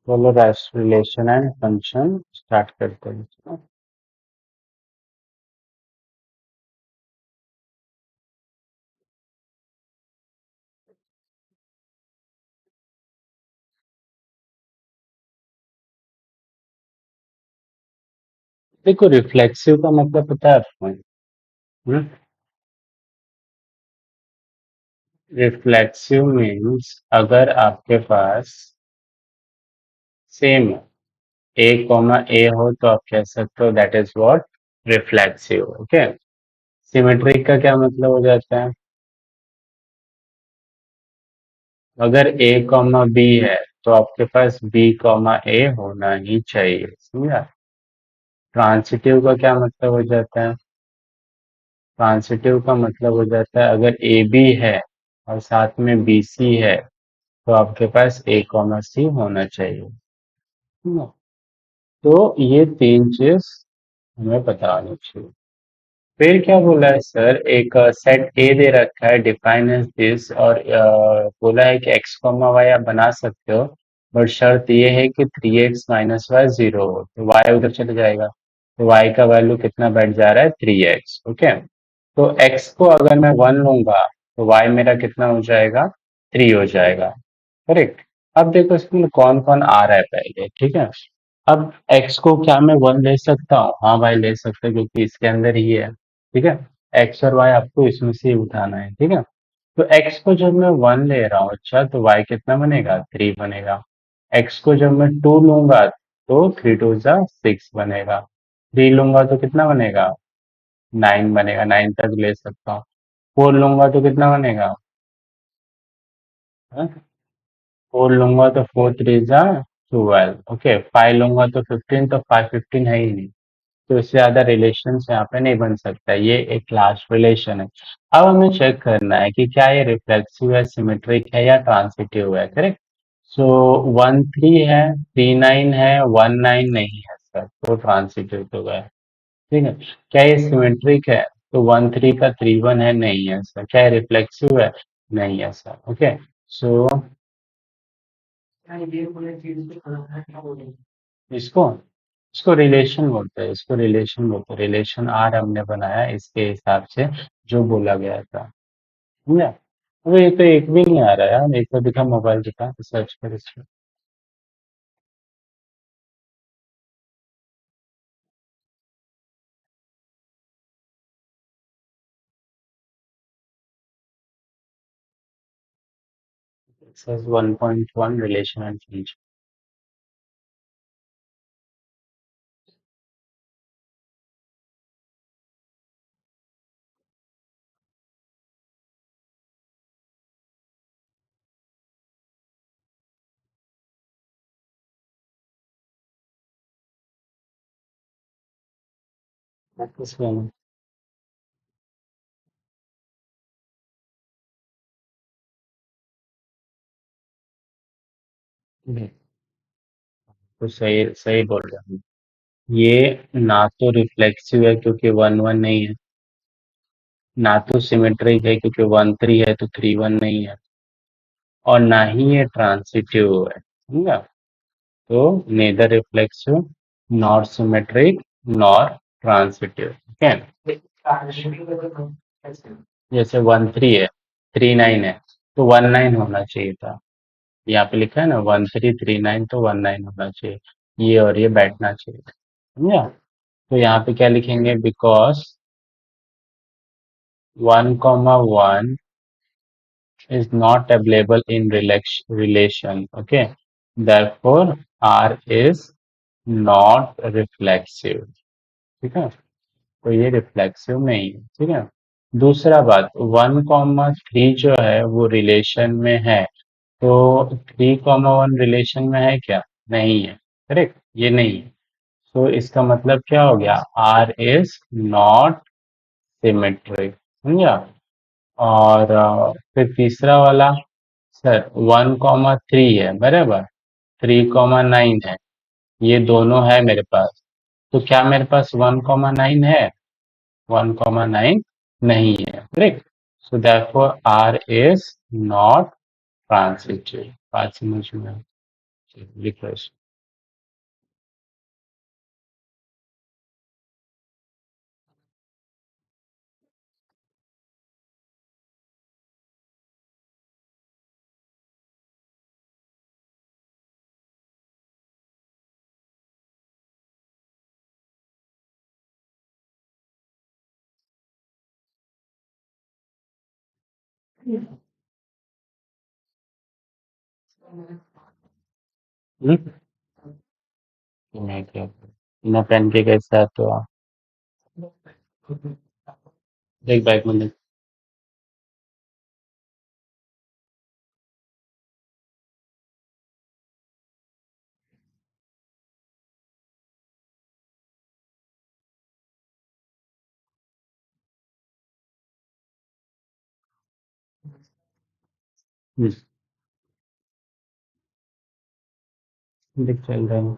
चलो rest relation and function start करते हैं। देखो रिफ्लेक्सिव का मतलब पता है आपको? रिफ्लेक्सिव मीन्स अगर आपके पास सेम ए कॉमा ए हो तो आप कह सकते हो that is what reflexive. Okay. Symmetric का क्या मतलब हो जाता है? अगर ए कॉमा बी है तो आपके पास बी कॉमा ए होना ही चाहिए, समझा? ट्रांसिटिव का क्या मतलब हो जाता है? ट्रांसिटिव का मतलब हो जाता है अगर ए बी है और साथ में बी सी है तो आपके पास ए कॉमा सी होना चाहिए, है ना? तो ये तीन चीज हमें पता होनी चाहिए। फिर क्या बोला है सर, एक सेट ए दे रखा है डिफाइन एज दिस, और बोला है कि एक्स कॉमा वाई आप बना सकते हो, बट शर्त ये है कि 3x - y 0 हो, तो y उधर चले जाएगा, तो y का वैल्यू कितना बैठ जा रहा है? 3x। ओके। तो x को अगर मैं 1 लूंगा तो y मेरा कितना हो जाएगा? 3 हो जाएगा। करेक्ट। अब देखो इसमें कौन कौन आ रहा है पहले, ठीक है? अब x को क्या मैं 1 ले सकता हूँ? हाँ भाई ले सकते हैं, क्योंकि इसके अंदर ही है। ठीक है। x और y आपको इसमें से ही उठाना है, ठीक है? तो x को जब मैं 1 ले रहा हूँ, अच्छा, तो y कितना बनेगा? 3 बनेगा। x को जब मैं 2 लूंगा तो 3 2 6 बनेगा। 3 लूंगा तो कितना बनेगा? 9 बनेगा, 9 तक ले सकता हूँ। 4 लूंगा तो कितना बनेगा? 4 लूंगा तो 4 3 12। ओके। 5 लूंगा तो 15, तो 5 15 है ही नहीं, तो इससे ज्यादा रिलेशन यहाँ पे नहीं बन सकता, ये एक लास्ट रिलेशन है। अब हमें चेक करना है कि क्या ये रिफ्लेक्सिव है, सिमेट्रिक है या ट्रांसिटिव है। करेक्ट। सो 1 3 है, 3 9 है, 1 9 नहीं है सर, तो ट्रांसिटिव तो गया। ठीक है। क्या ये सिमेट्रिक है? तो 1 3 का 3 1 है, नहीं है सर। क्या ये रिफ्लेक्सिव है? नहीं है सर। ओके। सो इसको इसको रिलेशन बोलते हैं, इसको रिलेशन बोलते हैं। रिलेशन आर हमने बनाया इसके हिसाब से जो बोला गया था, समझा? अबे ये तो एक भी नहीं आ रहा यार, एक तो दिखा, मोबाइल दिखा, सर्च कर इसमें। Says 1.1 relation and change. This one. तो सही सही बोल रहा हूँ। ये ना तो रिफ्लेक्सिव है क्योंकि 1 1 नहीं है, ना तो सिमेट्रिक है क्योंकि 1 3 है तो 3 1 नहीं है, और ना ही ये ट्रांसिटिव है, समझा? तो neither reflexive nor symmetric nor transitive। ठीक है। जैसे 1 3 है, 3 9 है, तो 1 9 होना चाहिए था। यहाँ पे लिखा है ना 1 3 3 9, तो 1 9 होना चाहिए। ये और ये बैठना चाहिए, समझा? तो यहाँ पे क्या लिखेंगे? Because 1 1 is not available in relation, okay, therefore R is not reflexive। ठीक है। तो ये रिफ्लेक्सिव नहीं है, ठीक है। दूसरा बात, 1 3 जो है वो रिलेशन में है, तो 3 1 रिलेशन में है क्या? नहीं है। करेक्ट, ये नहीं है। तो इसका मतलब क्या हो गया? आर इज नॉट सिमेट्रिक, समझा? और फिर तीसरा वाला, सर 1 3 है बराबर, 3 9 है, ये दोनों है मेरे पास। तो क्या मेरे पास 1 9 है? 1 9 नहीं है, correct. So therefore R is not transitive। बात समझ में आई? रिफ्रेश। मैं क्या बिना पेन के कैसे आते हो आप? देख बैग में देख। देख चल रहा है।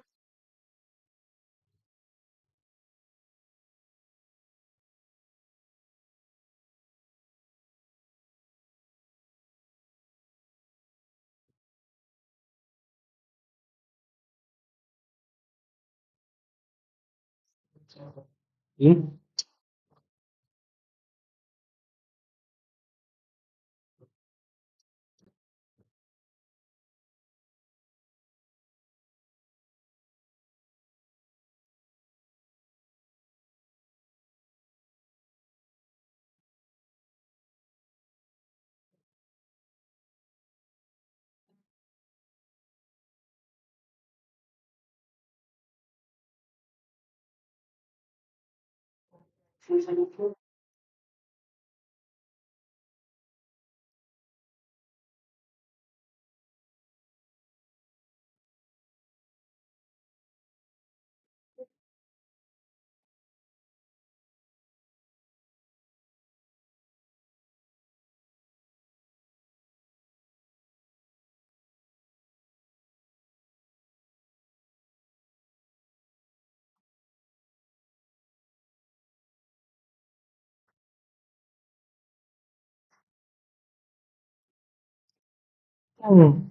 हम्म,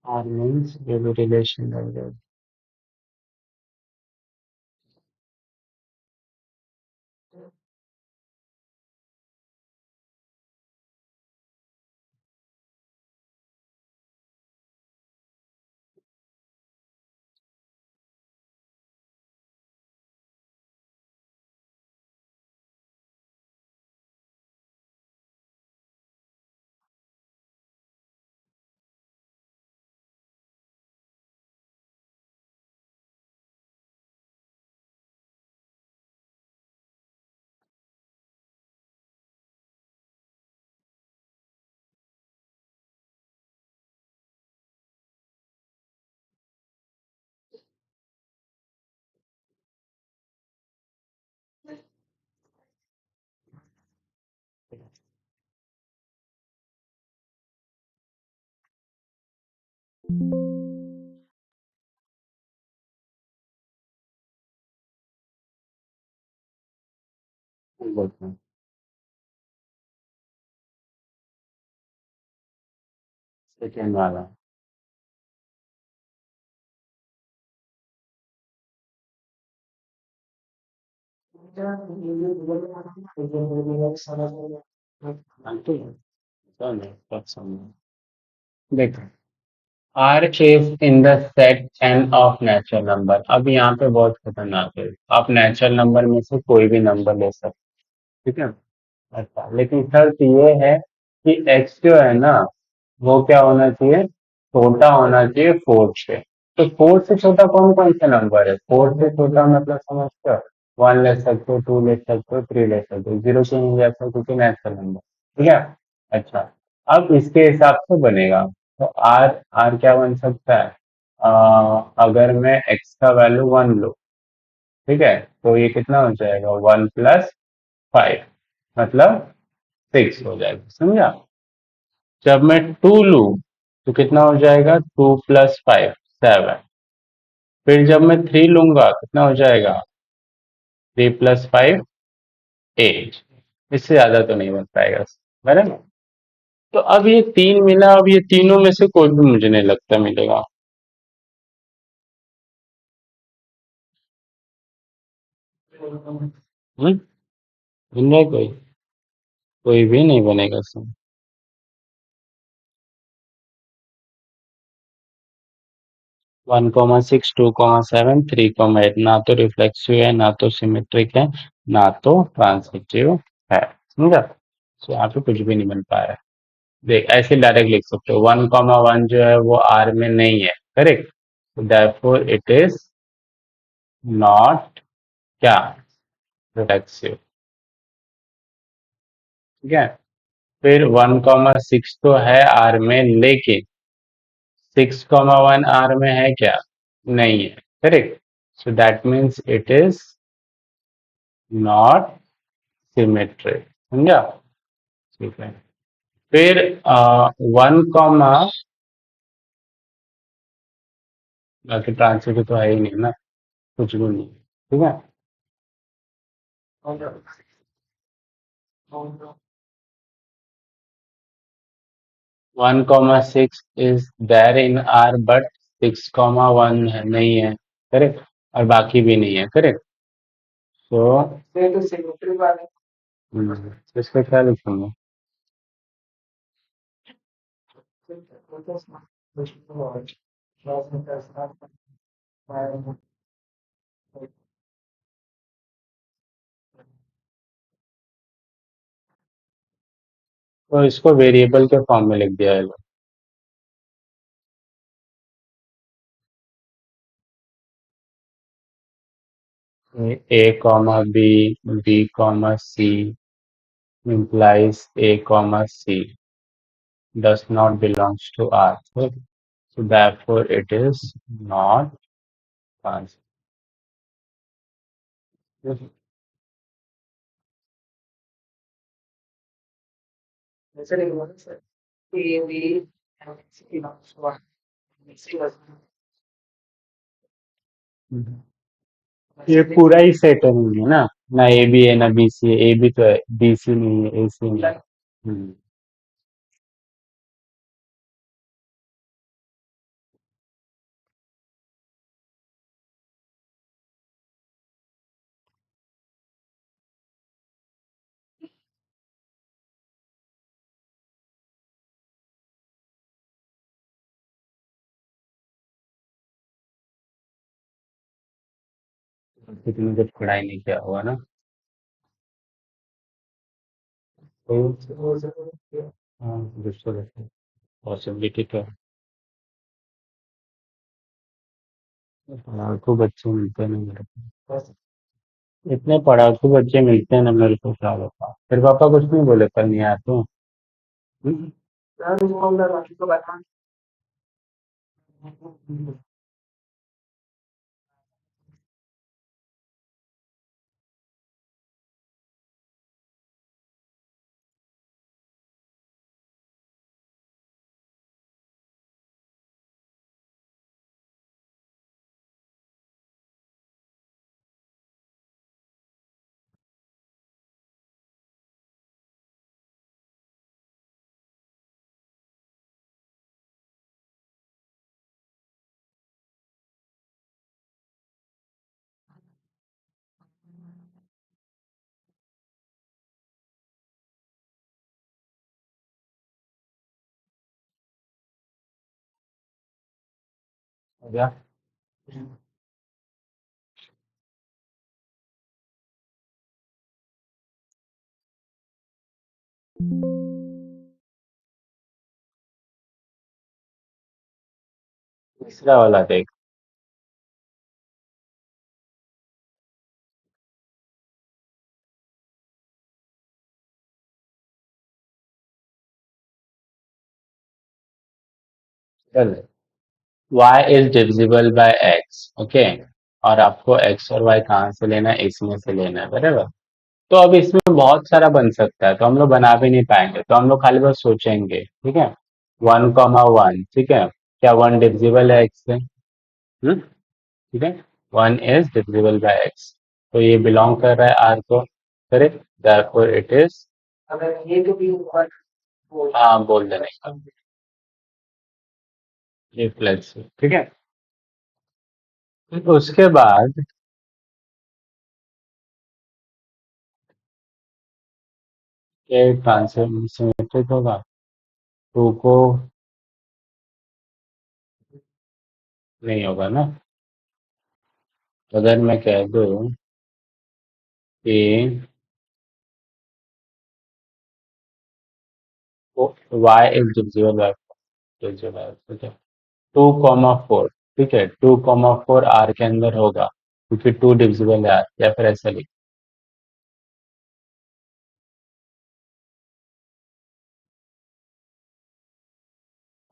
R means ये भी रिलेशन लग जाए। बोलते हैं सेकेंड वाला। आंटी कौन है? कब समझ देखो, R is in the set N of natural number. अब यहाँ पे बहुत खतरनाक है, आप नेचुरल नंबर में से कोई भी नंबर ले सकते, ठीक है। अच्छा, लेकिन शर्त ये है कि x जो है ना, वो क्या होना चाहिए, छोटा होना चाहिए फोर से। तो फोर से छोटा कौन कौन सा नंबर है, फोर से छोटा मतलब समझते हो, वन ले सकते हो, टू ले सकते हो, थ्री ले सकते हो, जीरो क्यों नहीं ले सकते क्योंकि नेचुरल नंबर, ठीक है। अच्छा, अब इसके हिसाब से बनेगा, तो आर आर क्या बन सकता है, अगर मैं x का वैल्यू वन लूँ, ठीक है, तो ये कितना हो जाएगा, वन प्लस फाइव, मतलब सिक्स हो जाएगा, समझा। जब मैं टू लूं तो कितना हो जाएगा, टू प्लस फाइव, सेवन। फिर जब मैं थ्री लूंगा कितना हो जाएगा, थ्री प्लस फाइव, एट। इससे ज्यादा तो नहीं बन पाएगा, बराबर। तो अब ये तीन मिला, अब ये तीनों में से कोई भी मुझे नहीं लगता मिलेगा। हम्म, मिल रहा है कोई, कोई भी नहीं बनेगा इसमें। 1,6, 2,7, 3,8, ना तो रिफ्लेक्सिव है, ना तो सिमेट्रिक है, ना तो ट्रांसिटिव है, समझा। तो यहाँ पे कुछ भी नहीं बन पा रहा है। देख, ऐसे डायरेक्ट लिख सकते हो, 1,1 जो है वो आर में नहीं है, correct. Therefore it is not क्या, रिफ्लेक्सिव, ठीक है। फिर 1,6 तो है आर में, लेकिन 6,1 आर में है क्या, नहीं है, correct. So that means it is not symmetric, समझा। ठीक है। फिर वन कॉमा, बाकी ट्रांसलेट तो है ही नहीं ना, कुछ भी नहीं, ठीक है। 1,6 is there in R, but 6,1 नहीं है, करेक्ट। और बाकी भी नहीं है, करेक्ट। तो इसका क्या लिखूंगा, तो इसको वेरिएबल के फॉर्म में लिख दिया है। A comma b, b comma c implies a comma c does not belongs to R. So therefore it is not transitive. ये पूरा ही सेट नहीं है ना ए बी है ना बी सी है, ए बी तो है, बी सी नहीं है, ए सी नहीं है। हम्म, क्योंकि मुझे पढ़ाई नहीं किया हुआ ना, तो हाँ, दूसरा पॉसिबिलिटी तो है। पढ़ाकू बच्चे मिलते नहीं मेरे को, इतने पढ़ाकू बच्चे मिलते हैं ना मेरे को, क्या बता, फिर पापा कुछ नहीं बोले कल नहीं आया तो। हम्म? हो गया। तीसरा वाला देख। चल, y is divisible by x, okay. और आपको x और y कहाँ से लेना है, इसमें से लेना है, बराबर। तो अब इसमें बहुत सारा बन सकता है, तो हम लोग बना भी नहीं पाएंगे, तो हम लोग खाली बस सोचेंगे, ठीक है। 1,1, ठीक है। क्या 1 डिविजिबल है x से? ठीक है। 1 इज डिविजिबल बाय x, तो ये बिलोंग कर रहा है r को, करेक्ट। देयरफॉर इट इज, हाँ बोल देने का, रिफ्लेक्सिव, ठीक है। फिर उसके बाद ये ट्रांसमिटेड होगा, टू को नहीं होगा ना। अगर मैं कह दूं कि y इज डिविजिबल बाय, ठीक है, 2,4, ठीक है, 2,4 आर के अंदर होगा, क्योंकि 2 डिविजिबल है आर, या फिर ऐसा लिख,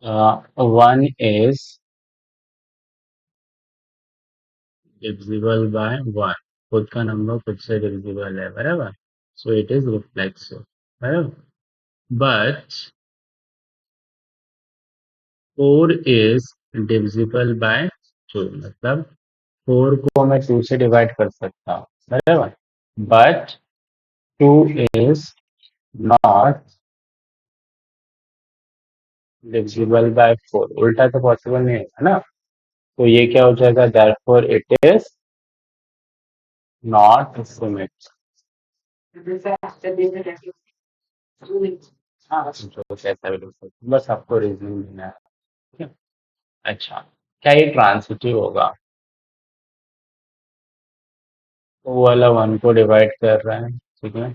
1 इज डिविजिबल बाय 1, खुद का नंबर खुद से डिविजिबल है, बराबर। सो इट इज रिफ्लेक्सिव, बराबर। बट 4 इज डिविजिबल बाय 2, मतलब 4 को मैं 2 से डिवाइड कर सकता हूँ, बराबर। But 2 is not divisible by 4, उल्टा तो पॉसिबल नहीं है ना। तो ये क्या हो जाएगा, therefore it is not symmetric. हाँ, जो कैसा भी लिख सकते हैं, बस आपको रीजनिंग देना है, ठीक है। अच्छा, क्या ये ट्रांसिटिव होगा? वो वाला 1 को डिवाइड कर रहा है, ठीक है।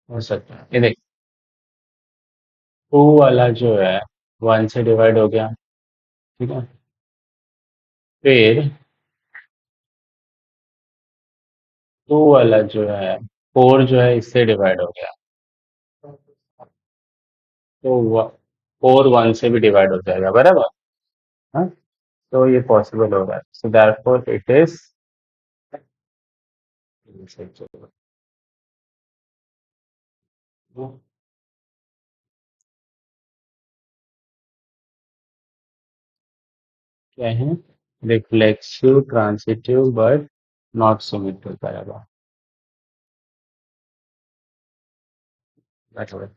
हो सकता है, ये देख, 2 वाला जो है 1 से डिवाइड हो गया, ठीक है। फिर 2 वाला जो है 4 जो है इससे डिवाइड हो गया, तो 4 1 से भी डिवाइड हो जाएगा, बराबर। हाँ, तो ये पॉसिबल हो रहा है, सो देयरफॉर इट इज, क्या है, reflexive transitive but not symmetric, बराबर। बराबर।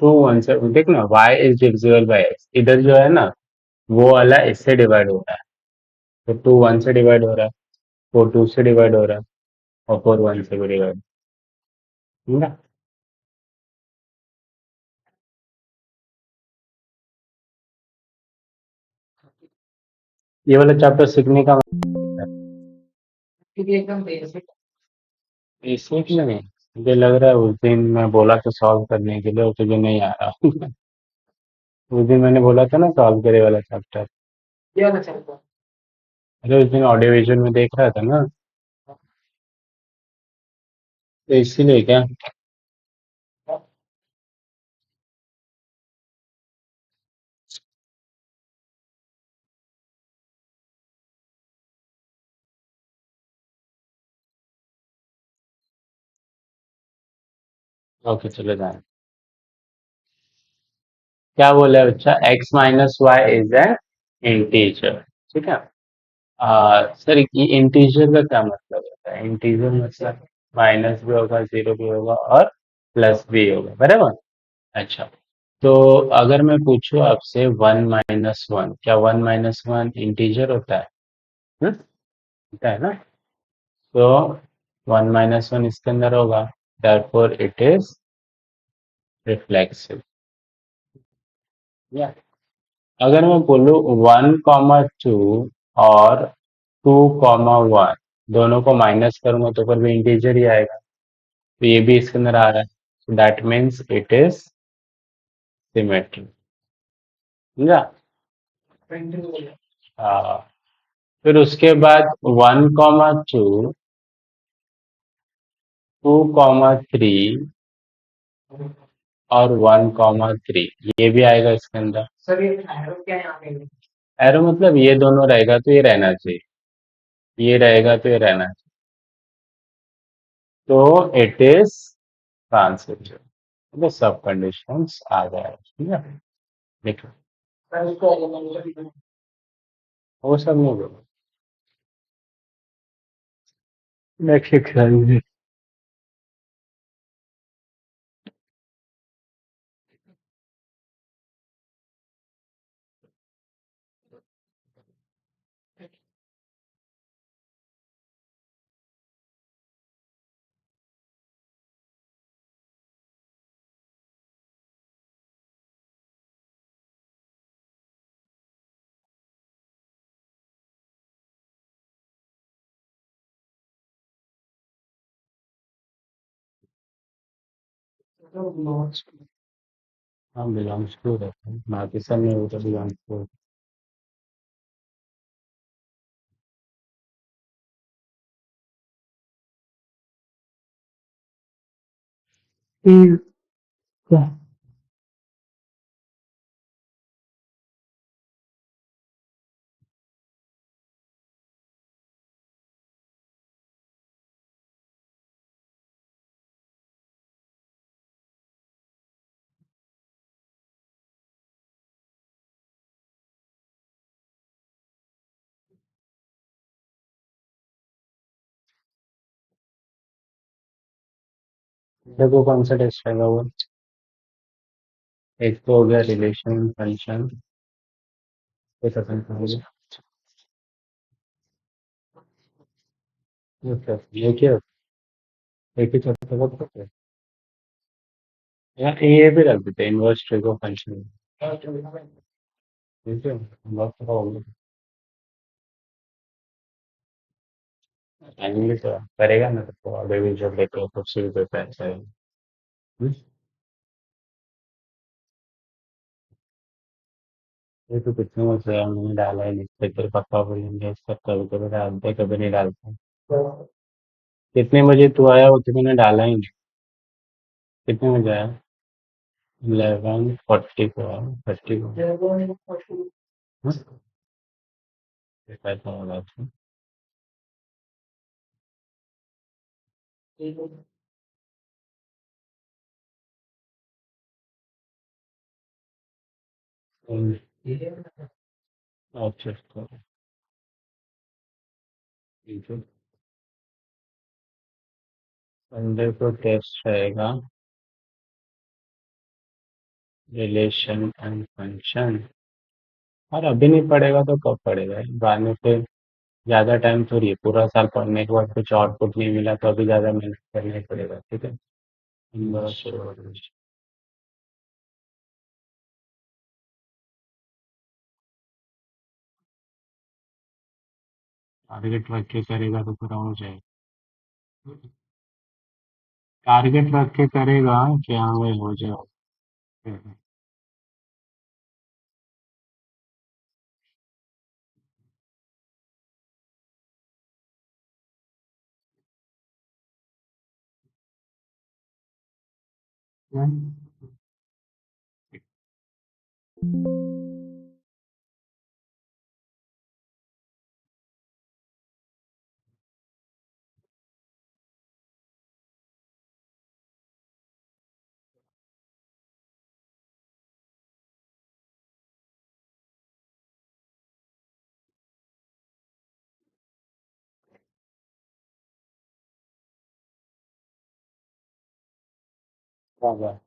टू वन से देख ना, y is divisible by x, इधर जो है ना वो वाला इससे डिवाइड हो रहा है, तो 2 1 से डिवाइड हो रहा है, फोर टू से डिवाइड हो रहा है और फोर वन से भी डिवाइड, ठीक है। ये वाला चैप्टर सीखने का मतलब है। बेसिक नहीं, मुझे लग रहा है उस दिन मैं बोला था सॉल्व करने के लिए और तुझे नहीं आ रहा। उस दिन मैंने बोला था ना सॉल्व करे वाला चैप्टर। अरे उस दिन ऑडियो विजुअल में देख रहा था ना, तो इसीलिए क्या। ओके चलो जाए। क्या बोला है बच्चा, X minus Y is an integer, ठीक है। सर ये इंटीजर का क्या मतलब होता है, इंटीजर मतलब माइनस भी होगा, जीरो भी होगा और प्लस भी होगा, बराबर। अच्छा, तो अगर मैं पूछूं आपसे वन माइनस वन, क्या वन माइनस वन इंटीजर होता है? होता है ना। तो वन माइनस वन इसके अंदर होगा, therefore इट इज रिफ्लेक्सिव। या अगर मैं बोलूं वन कॉमा टू और टू कॉमा वन दोनों को माइनस करूंगा तो फिर भी इंटीजर ही आएगा, तो ये भी इसके अंदर आ रहा है, so that means it is symmetric, समझा। हाँ, फिर उसके बाद one comma two, two comma three और वन कॉमा थ्री, ये भी आएगा इसके अंदर। एरो मतलब ये दोनों रहेगा तो ये रहना चाहिए, ये रहेगा तो ये रहना चाहिए, तो इट इज ट्रांसिटिव, तो सब कंडीशंस आ जाए, ठीक है। देखो वो सब नहीं बोलो, नेक्स्ट एक्सरसाइज। हाँ बिलोंग्स टू रहता है, बाकी सब में वो तो बिलोंग्स टू। देखो कौन सा टेस्ट रहेगा वो, एक तो हो गया रिलेशन फंक्शन, ये खत्म करेंगे। ये क्या, एक ही चैप्टर का करते हैं या ये भी रख देते हैं इनवर्स ट्रिगो फंक्शन, ठीक है। बहुत सारा हो गया, टाइम भी तो करेगा ना, तो अभी भी जब देखो तो शुरू करता है अच्छा है। ये तो कुछ नहीं होता है, हमने डाला है नहीं, फिर पक्का बोलेंगे सब, कभी कभी डालते कभी नहीं डालते। कितने बजे तू आया वो तो मैंने डाला ही नहीं। कितने बजे आया? 11:44 30 को। कैसा होगा उसमें? अच्छा अच्छा, ठीक है। संडे को टेस्ट रहेगा, रिलेशन एंड फंक्शन। और अभी नहीं पढ़ेगा तो कब पढ़ेगा बाद में फिर, ज्यादा टाइम थोड़ी है, पूरा साल पढ़ने के बाद कुछ आउटपुट नहीं मिला तो अभी ज्यादा मेहनत करना ही पड़ेगा, ठीक है। बस टारगेट रख के करेगा तो पूरा हो जाएगा। टारगेट रख के करेगा कि हाँ भाई हो जाओ। होगा।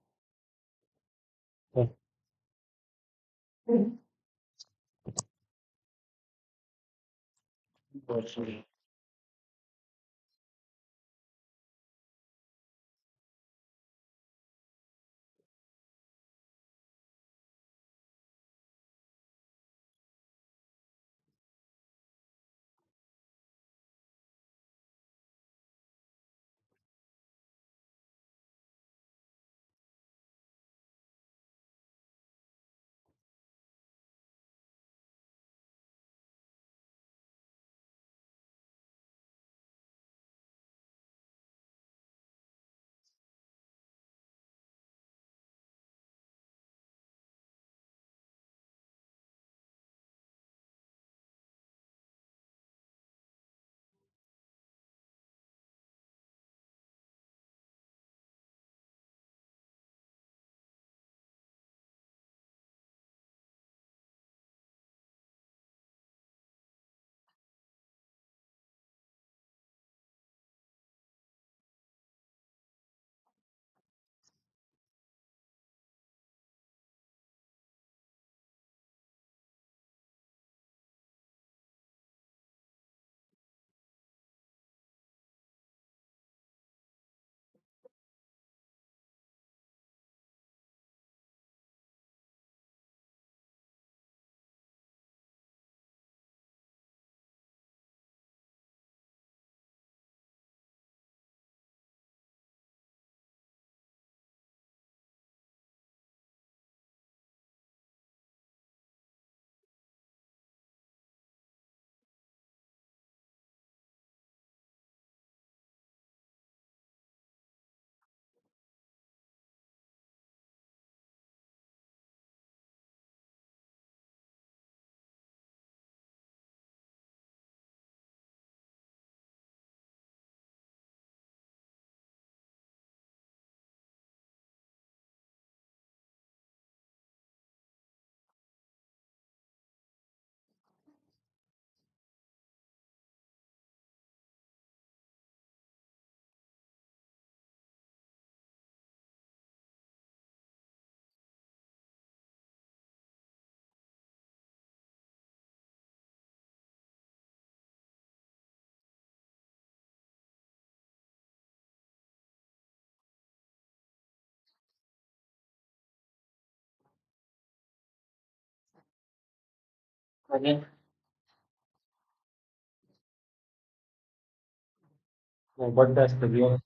What does the view?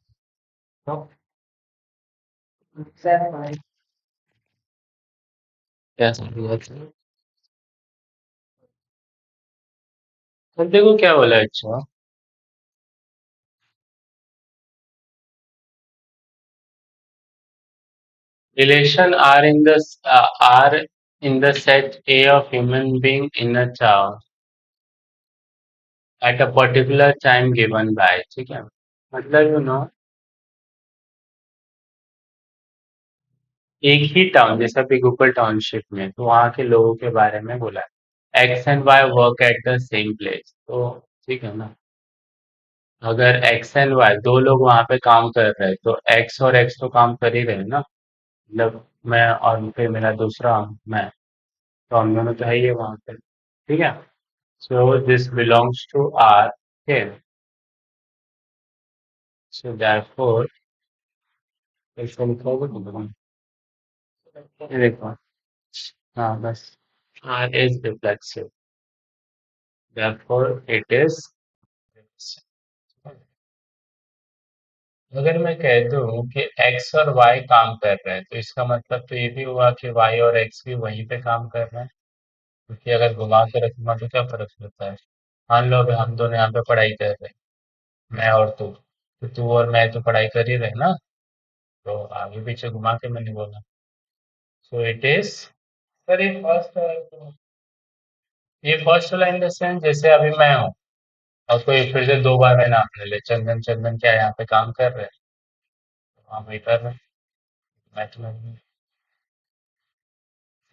No, exactly. Yes, yes. देखो क्या बोला, अच्छा। Relation are in the set A of human being in a town at a particular time given by, ठीक है। मतलब एक ही टाउन, जैसा कि गूगल टाउनशिप में तो वहाँ के लोगों के बारे में बोला है, X and Y work at the same place, तो ठीक है ना। अगर एक्स एंड वाई दो लोग वहां पे काम कर रहे हैं तो एक्स और एक्स तो काम कर ही रहे हैं ना। मतलब मैं और फिर मेरा दूसरा मैं, तो हम दोनों तो है ही है वहां पे, ठीक है। So this belongs to R. Okay. So therefore, इसको लिखोगे तो ये देखो, हाँ बस, R is reflexive. Therefore, it is. अगर मैं कह दूं कि x और y काम कर रहे हैं तो इसका मतलब तो ये भी हुआ कि y और x भी वहीं पे काम कर रहे हैं, क्योंकि अगर घुमा के रखूंगा तो क्या फर्क पड़ता है। मान लो अभी हम दोनों यहाँ पे पढ़ाई कर रहे हैं, मैं और तू, तो तू और मैं तो पढ़ाई कर ही रहे हैं ना, तो आगे पीछे घुमा के मैंने बोला। सो इट इज, सर ये फर्स्ट वाला इन द सेंस जैसे अभी मैं हूँ और कोई फिर से दो बार मैं नाम ले ले, चंदन चंदन क्या यहाँ पे काम कर रहे हैं, तो हाँ वही कर रहे हैं, मैं तो नहीं।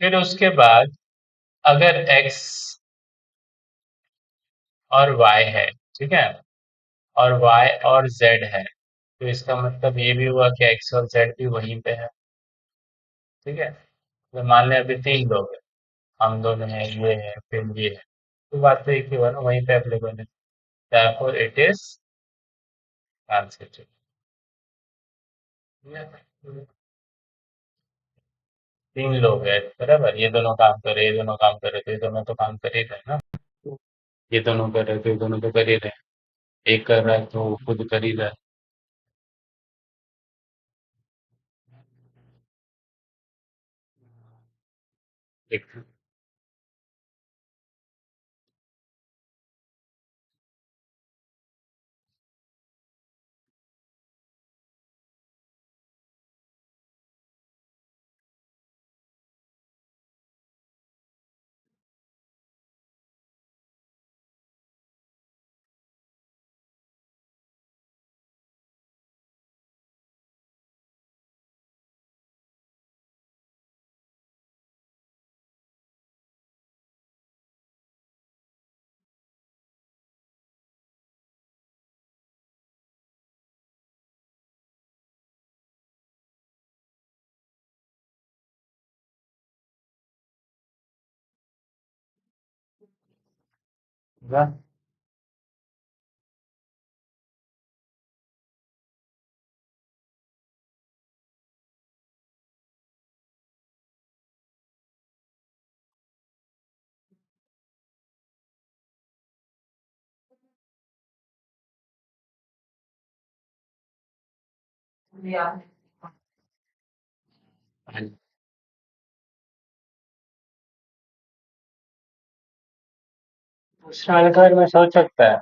फिर उसके बाद अगर x और y है, ठीक है, और y और z है, तो इसका मतलब ये भी हुआ कि x और z भी वहीं पे है, ठीक है। तो मान लें अभी तीन लोग हैं, हम दोनों हैं, ये है, फिर ये है, तो बात तो एक ही हुआ ना, वहीं पे अवेलेबल है। therefore it is transitive। तीन लोग हैं बराबर, ये दोनों काम करे, ये दोनों काम करे, तो ये दोनों तो काम कर ही रहे हैं ना, ये दोनों कर रहे हैं तो ये दोनों तो कर ही रहे हैं, एक कर रहा है तो वो खुद कर ही रहा है। एक पूरा दूसरा वाले का मैं सोच सकता है।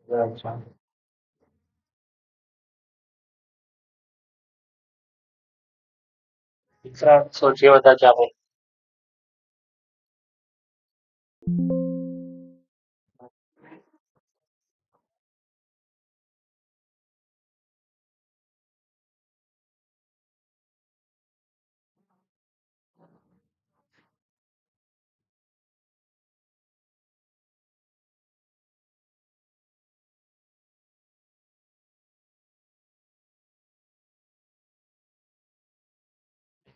अच्छा, तीसरा सोचिए, बता क्या बोल।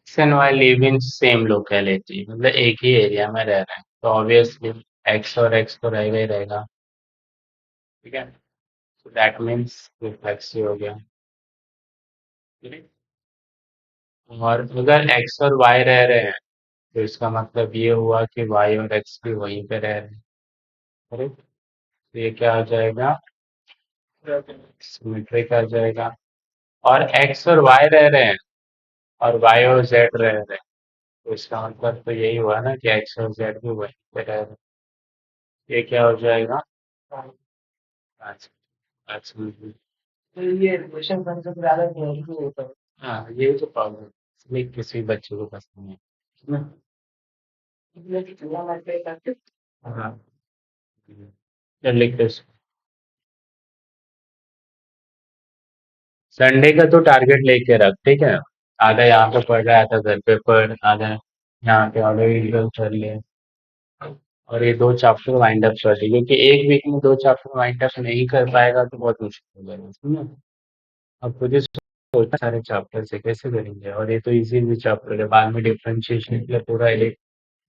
X and Y live in same locality, मतलब एक ही एरिया में रह रहे हैं, तो ऑब्वियसली एक्स और एक्स तो रहेगा ही रहेगा, ठीक है। सो दैट मीन्स रिफ्लेक्सिव हो गया, ठीक है? और अगर एक्स और वाई रह रहे हैं तो इसका मतलब ये हुआ कि वाई और एक्स भी वहीं पे रह रहे हैं, करेक्ट। तो ये क्या आ जाएगा, सिमेट्रिक आ जाएगा। और एक्स और वाई रह रहे हैं और वाई और जेड रह रहे हैं, तो इसका मतलब तो यही हुआ ना कि एक्स और जेड भी वहीं पे रह रहे हैं। ये क्या हो जाएगा? अच्छा। अच्छा। तो ये रिलेशन कंसेप्ट ज्यादा जरूरी होता है। हाँ, ये तो प्रॉब्लम है, इसलिए किसी बच्चे को पसंद नहीं है ना। इसलिए कि चूड़ा मत पे करके। हाँ। चल लिख दो इसको। संडे का तो टारगेट लेके रख, ठीक है। आधा यहाँ पे पढ़ रहा है, आधा घर पे पढ़, आधा यहाँ पे ऑडियो वीडियो कर ले। और ये दो चैप्टर वाइंड अप कर दे, क्योंकि एक वीक में दो चैप्टर वाइंड अप नहीं कर पाएगा तो बहुत मुश्किल हो जाएगा, समझे। अब खुद ही सोचना, सारे चैप्टर से कैसे करेंगे, और ये तो इजी भी चैप्टर है, बाद में डिफरेंशिएशन के लिए पूरा एक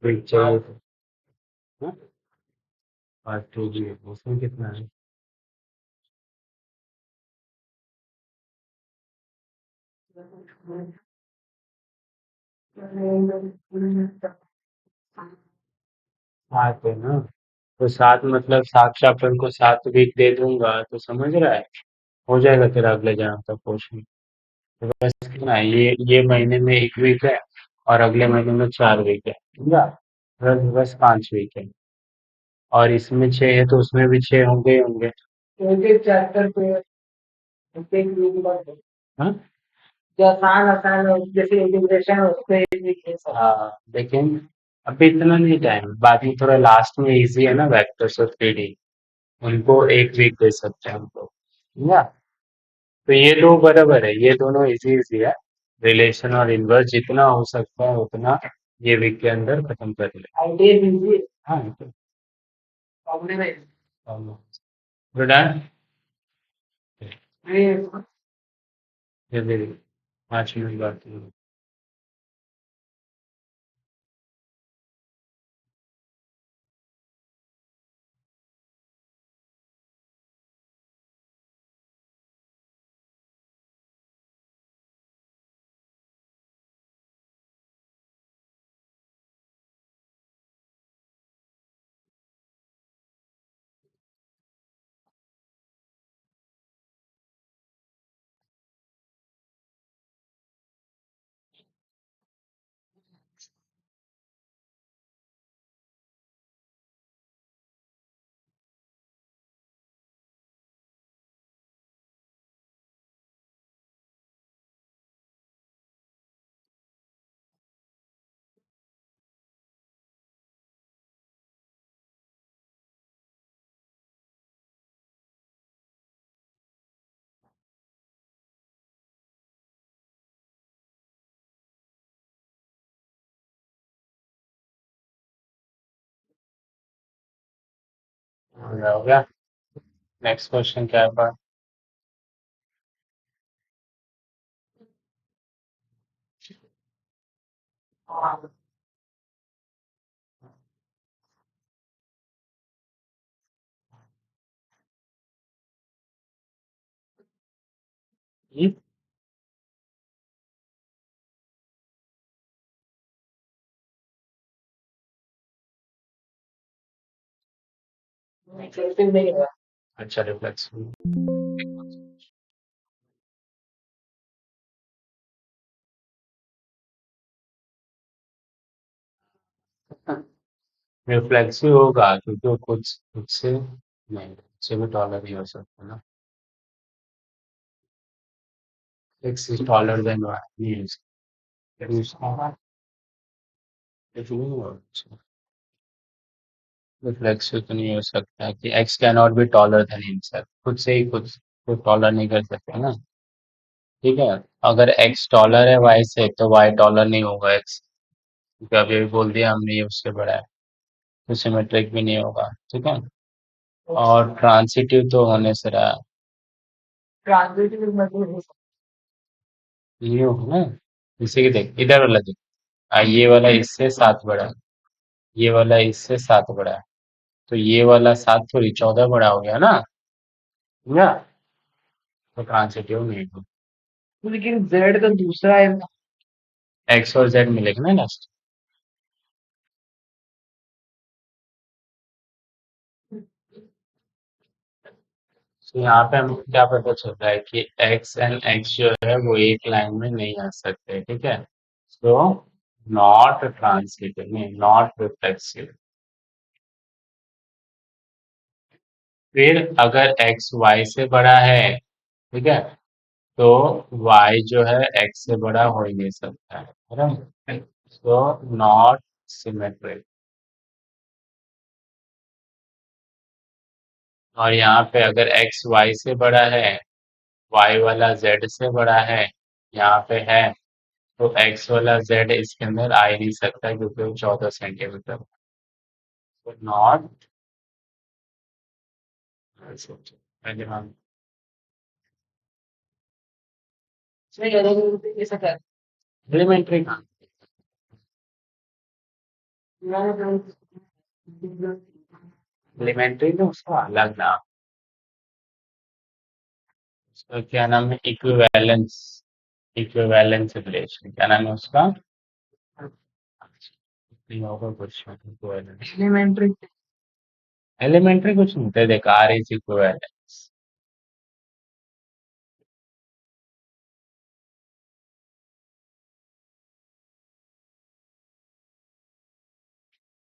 वीक चाहिए। हाँ? पार्ट टू भी है, उसमें कितना है? सात है ना? तो सात मतलब सात चैप्टर को 7 वीक दे दूंगा, तो समझ रहा है, हो जाएगा तेरा अगले जन्म तक पोर्शन। तो बस कितना है, ये महीने में 1 वीक है, और अगले महीने में 4 वीक है, समझा। बस बस 5 वीक है, और इसमें 6 है तो उसमें भी 6 होंगे ही होंगे। एक एक चैप्टर पे एक एक वीक बाद। हाँ। जो आसान आसान है, जैसे इंटीग्रेशन है, उसपे एक वीक है सब। हाँ, लेकिन अभी इतना नहीं टाइम, बाद में थोड़ा लास्ट में इजी है ना, वेक्टर्स और 3D, उनको 1 वीक दे सकते हैं हम लोग, समझा। तो ये दो बराबर है, ये दोनों इजी इजी है। रिलेशन और इनवर्स जितना हो सकता है उतना ये वीक के अंदर खत्म कर ले। Ideal easy. हाँ, कॉम्प्लीमेंट। Good done. जल्दी 5 मिनट बात करो। हो गया। नेक्स्ट क्वेश्चन क्या है? रिफ्लेक्सिव नहीं है। अच्छा, रिफ्लेक्सिव। रिफ्लेक्सिव होगा क्योंकि वो खुद से नहीं, खुद से भी टॉलर नहीं हो सकता ना। X is taller than Y means reflexive तो नहीं हो सकता कि X can not be taller than himself, खुद से ही खुद टॉलर नहीं कर सकते ना। ठीक है। अगर एक्स टॉलर है वाई से तो वाई टॉलर नहीं होगा एक्स, क्योंकि अभी भी बोल दिया हमने ये उससे बड़ा है, तो सिमेट्रिक भी नहीं होगा, ठीक है। और ट्रांसिटिव तो होने से रहा। ट्रांसिटिव मतलब ये होगा ना, जैसे कि देख इधर वाला देख, ये वाला इससे 7 बड़ा है, ये वाला इससे 7 बड़ा है, तो ये वाला 7 थोड़ी 14 बड़ा हो गया ना, समझा। तो ट्रांसिटिव नहीं होगा। लेकिन जेड तो दूसरा है ना। एक्स और जेड मिलेगा ना लास्ट। तो यहाँ पे हमको क्या पता चल रहा है कि एक्स एंड एक्स जो है वो एक लाइन में नहीं आ सकते, ठीक है। तो नॉट ट्रांसिटिव नहीं, नॉट रिफ्लेक्सिव। फिर अगर एक्स वाई से बड़ा है, ठीक है, तो y जो है x से बड़ा हो ही नहीं सकता है ना। तो नॉट सिमेट्रिक। और यहाँ पे अगर x y से बड़ा है, y वाला z से बड़ा है, यहाँ पे है, तो x वाला z इसके अंदर आ ही नहीं सकता क्योंकि वो 14 सेंटीमीटर। तो नॉट एलिमेंट्री का एलिमेंट्री में उसका अलग नाम, उसका क्या नाम है, इक्विवेलेंस। इक्विवेलेंस रिलेशन क्या नाम है उसका, नहीं होगा कुछ एलिमेंट्री। एलिमेंट्री कुछ नहीं होता, देख आर इज इक्विवेलेंस।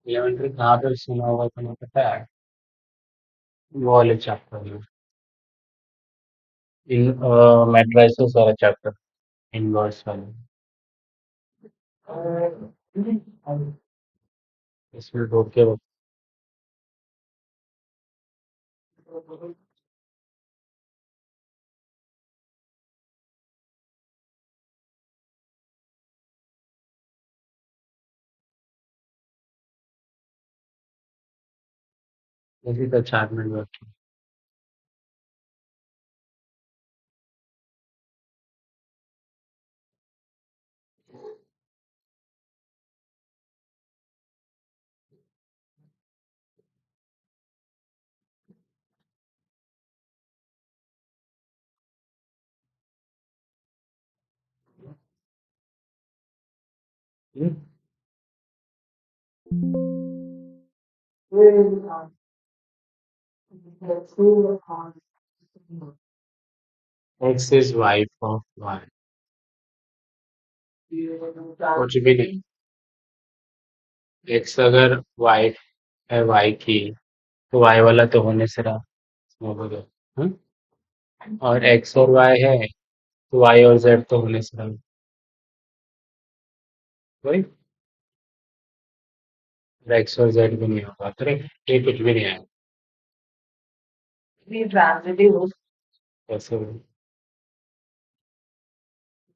एलिमेंट्री कहाँ पे सुना होगा तुम्हें पता है, वो वाले चैप्टर में, इन मैट्रिसेस वाला चैप्टर, इनवर्स वाले। इसमें रोक के इसी का 4 मिनट बाकी। X is wife of Y, कुछ भी नहीं। एक्स अगर वाइफ है वाई की, तो वाई वाला तो होने से रहा, वो बोलो। हम्म? और एक्स और वाई है, तो वाई और जेड तो होने से रहा, वही। एक्स और जेड भी नहीं होगा, तो ये कुछ भी नहीं आएगा। ये ट्रांजिटिव हो, कैसे हो?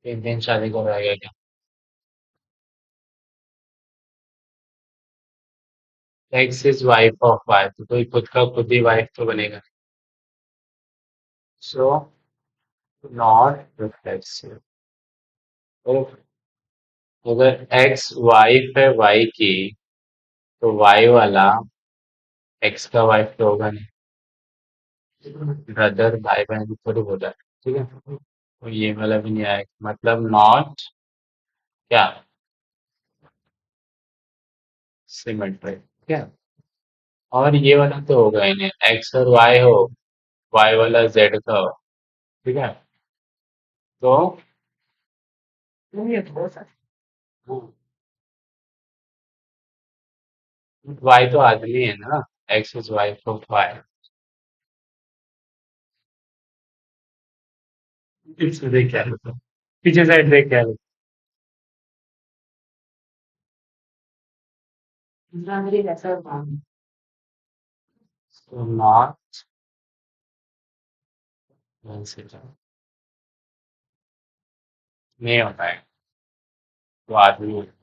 एक दिन शादी को रहेगा क्या, X is wife of Y, तो कोई खुद का खुद ही वाइफ तो बनेगा। So not reflexive. तो अगर एक्स वाइफ है वाई की, तो वाई वाला एक्स का वाइफ तो होगा नहीं, ब्रदर भाई बहन थोड़ी बोला है, ठीक है। तो ये वाला भी नहीं आएगा, मतलब नॉट क्या, सिमेट्रिक, क्या। और ये वाला तो होगा ही नहीं, एक्स और वाई हो, वाई वाला जेड का हो, ठीक है। तो ये हो सकता है, वाई तो आदमी है ना, X is wife of Y. पीछे देख क्या होता है, पीछे साइड देख क्या होता है, तो नॉट नहीं होता है, तो आदमी है।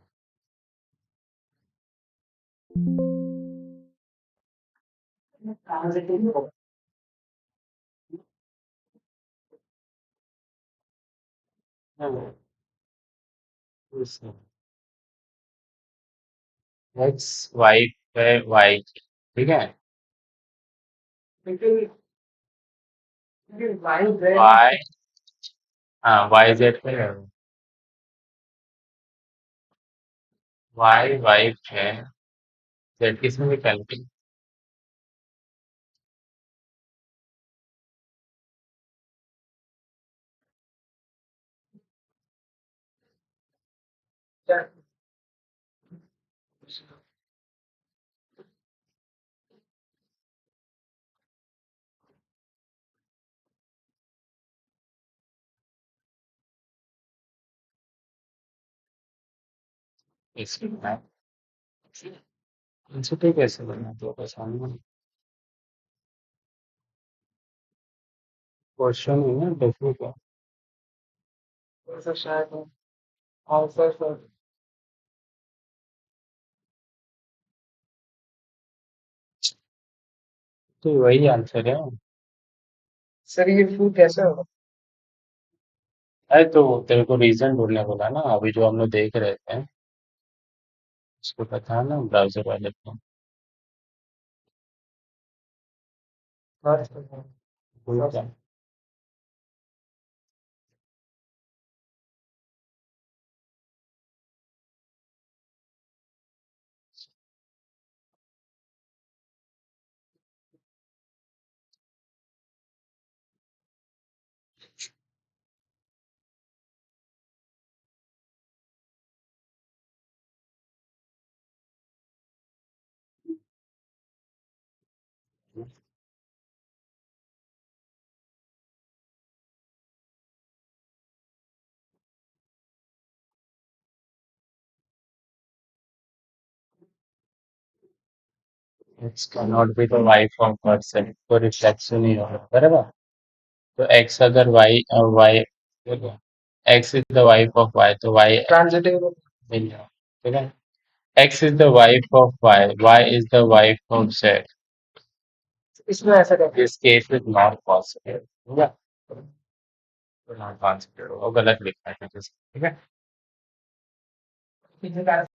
एक्स वाइफ है वाई की, ठीक है। वाई, हाँ वाई जेड पे है, वाई वाइफ है, जेड किसमें भी कैलकुलेट। इसकी मैं सेंसिटिव कैसे बना तो परेशान क्वेश्चन है ना डिफिकल्ट शायद आंसर तो वही आंसर है। सर ये फूड कैसा होगा? अरे तो तेरे को रीजन ढूंढने बोला ना, अभी जो हम लोग देख रहे थे उसको पता है ना ब्राउजर वाले को। भूल क्या? X cannot be the wife of person, तो रिफ्लेक्शन ही होगा बराबर। तो X अगर Y X is the wife of Y तो Y ट्रांजिटिव मिल जाओ, ठीक है। X is the wife of Y, Y is the wife of Z। इसमें ऐसा कर this case is not possible, ठीक है। तो नॉट पॉसिबल वो गलत लिखा है ठीक है।